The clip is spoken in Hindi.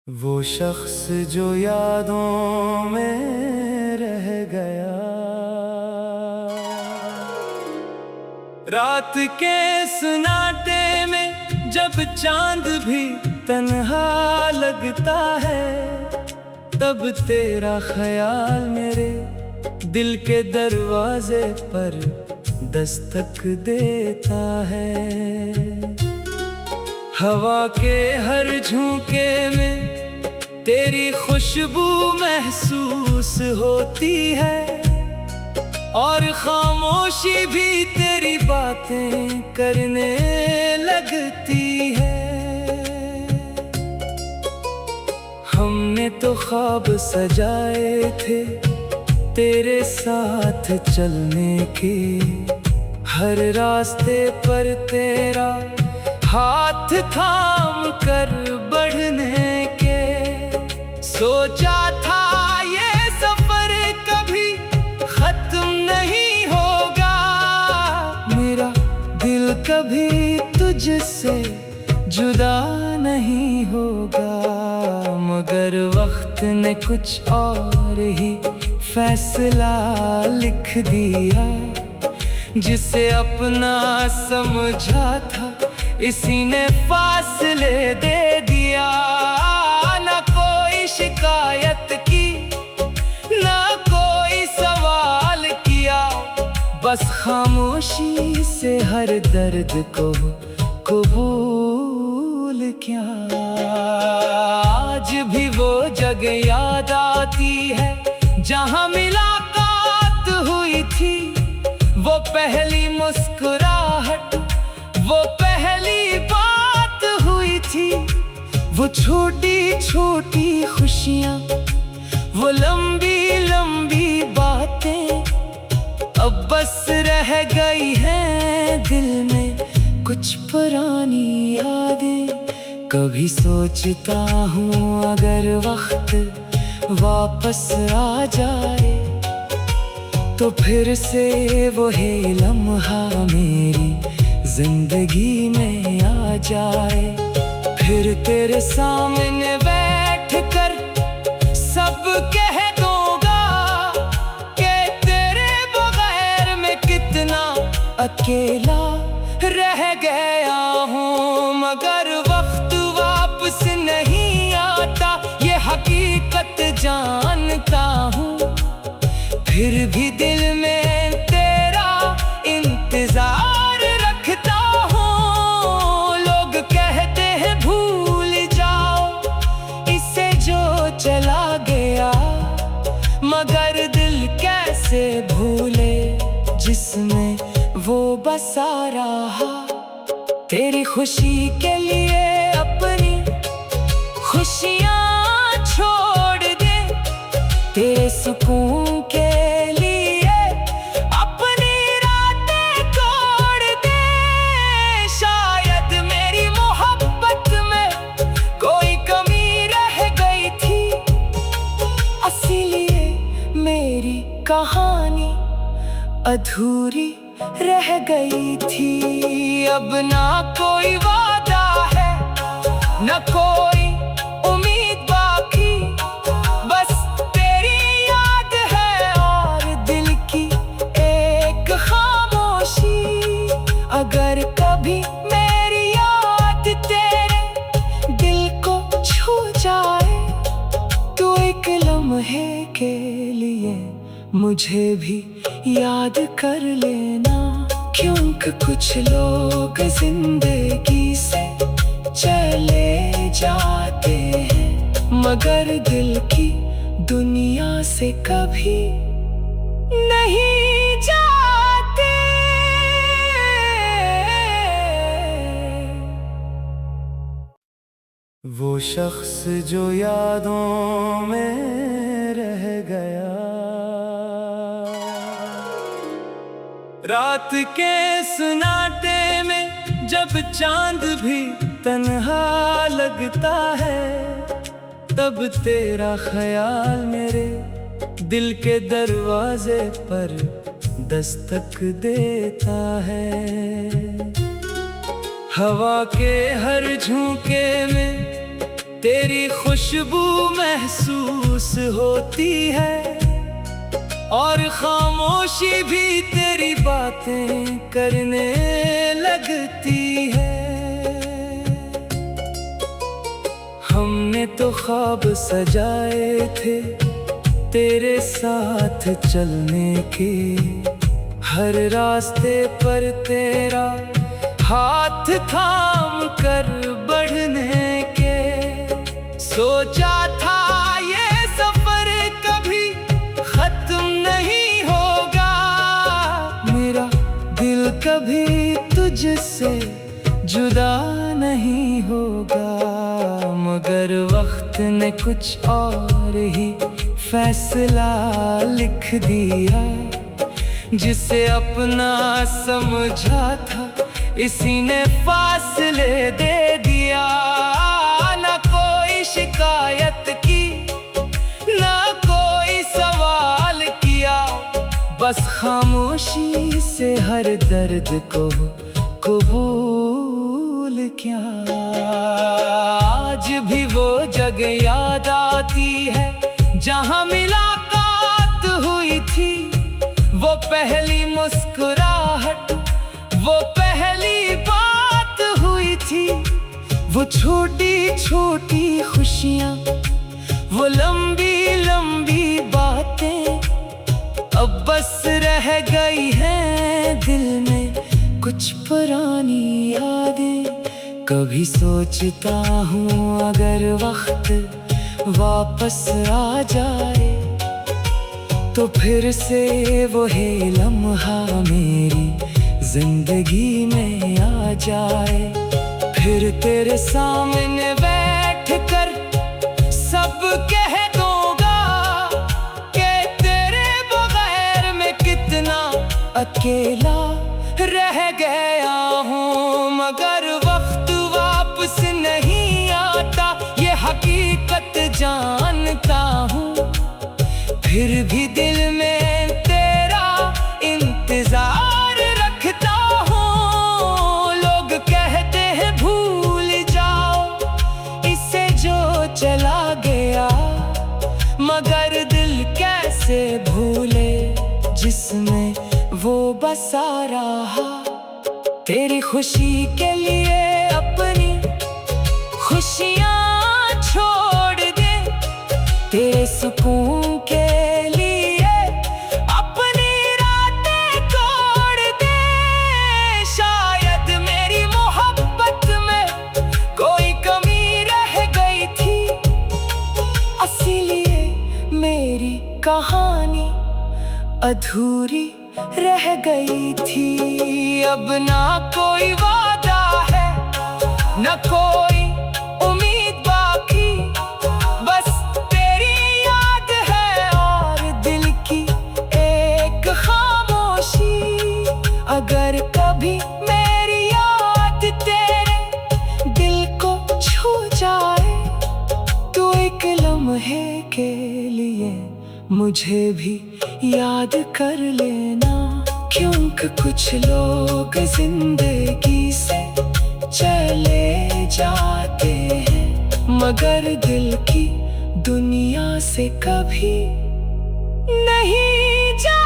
वो शख्स जो यादों में रह गया, रात के सन्नाटे में जब चांद भी तन्हा लगता है, तब तेरा ख्याल मेरे दिल के दरवाजे पर दस्तक देता है। हवा के हर झोंके में तेरी खुशबू महसूस होती है, और खामोशी भी तेरी बातें करने लगती है। हमने तो ख्वाब सजाए थे तेरे साथ चलने के, हर रास्ते पर तेरा हाथ थाम कर बढ़ने के। सोचा था ये सफर कभी खत्म नहीं होगा, मेरा दिल कभी तुझसे जुदा नहीं होगा। मगर वक्त ने कुछ और ही फैसला लिख दिया, जिसे अपना समझा था इसी ने फासले दे दिया। ना कोई शिकायत की, ना कोई सवाल किया, बस खामोशी से हर दर्द को कबूल किया। आज भी वो जगह याद आती है जहां मुलाकात हुई थी, वो पहली मुस्कुराहट, वो पहली बात हुई थी, वो छोटी छोटी खुशियां, वो लंबी लंबी बातें अब बस रह गई हैं दिल में कुछ पुरानी यादें। कभी सोचता हूँ अगर वक्त वापस आ जाए, तो फिर से वही लम्हा मेरी जिंदगी में आ जाए। फिर तेरे सामने बैठ कर सब कह दूंगा कि तेरे बगैर मैं कितना अकेला रह गया हूँ। मगर वक्त वापस नहीं आता, ये हकीकत जानता हूँ, फिर भी दिल में तेरा इंतजार रखता हूँ। लोग कहते हैं भूल जाओ इसे जो चला गया, मगर दिल कैसे भूले जिसमें वो बसा रहा। तेरी खुशी के लिए अपनी खुशियाँ छोड़ दे, तेरे सुकून के लिए अपनी रातें तोड़ दे। शायद मेरी मोहब्बत में कोई कमी रह गई थी, इसीलिए मेरी कहानी अधूरी रह गई थी। अब ना कोई वादा है, ना कोई उम्मीद बाकी, बस तेरी याद है और दिल की एक खामोशी। अगर कभी मेरी याद तेरे दिल को छू जाए, तो एक लम्हे के लिए मुझे भी याद कर लेना। क्योंकि कुछ लोग जिंदगी से चले जाते हैं, मगर दिल की दुनिया से कभी नहीं जाते। वो शख्स जो यादों में रह गया, रात के सन्नाटे में जब चांद भी तन्हा लगता है, तब तेरा ख्याल मेरे दिल के दरवाजे पर दस्तक देता है। हवा के हर झोंके में तेरी खुशबू महसूस होती है और खामोशी भी तेरी बातें करने लगती है। हमने तो ख्वाब सजाए थे तेरे साथ चलने के, हर रास्ते पर तेरा हाथ थाम कर बढ़ने के। सोचा था ये सफर कभी खत्म नहीं होगा, मेरा दिल कभी तुझसे जुदा नहीं होगा। मगर वक्त ने कुछ और ही फैसला लिख दिया, जिसे अपना समझा था इसी ने फासले दे दिया। ना कोई शिकायत की, ना कोई सवाल किया, बस खामोशी से हर दर्द को कबूल किया। आज भी वो जगह याद आती है जहां मुलाकात हुई थी, वो पहली मुस्कुराहट, वो पहली बात हुई थी। वो छोटी छोटी खुशियां, वो लंबी लंबी बातें अब बस रह गई हैं दिल में कुछ पुरानी यादें। कभी सोचता हूँ अगर वक्त वापस आ जाए तो फिर से वही लम्हा मेरी जिंदगी में आ जाए। फिर तेरे सामने बैठ कर सब कह दूंगा कि तेरे बगैर मैं कितना अकेला रह गया हूँ। मगर वक्त वापस नहीं आता, ये हकीकत जानता हूँ। फिर भी दिल में तेरा इंतजार रखता हूँ। लोग कहते हैं भूल जाओ इसे जो चला गया, मगर दिल कैसे भूले जिसमें वो बसा रहा। तेरी खुशी के लिए अपनी खुशियाँ छोड़ दे, तेरे सुकून के लिए अपनी रातें तोड़ दे। शायद मेरी मोहब्बत में कोई कमी रह गई थी, इसीलिए मेरी कहानी अधूरी रह गई थी। अब ना कोई वादा है, ना कोई उम्मीद बाकी, बस तेरी याद है और दिल की एक खामोशी। अगर कभी मेरी याद तेरे दिल को छू जाए तो एक लम्हे के लिए मुझे भी याद कर लेना। क्योंकि कुछ लोग जिंदगी से चले जाते हैं, मगर दिल की दुनिया से कभी नहीं जा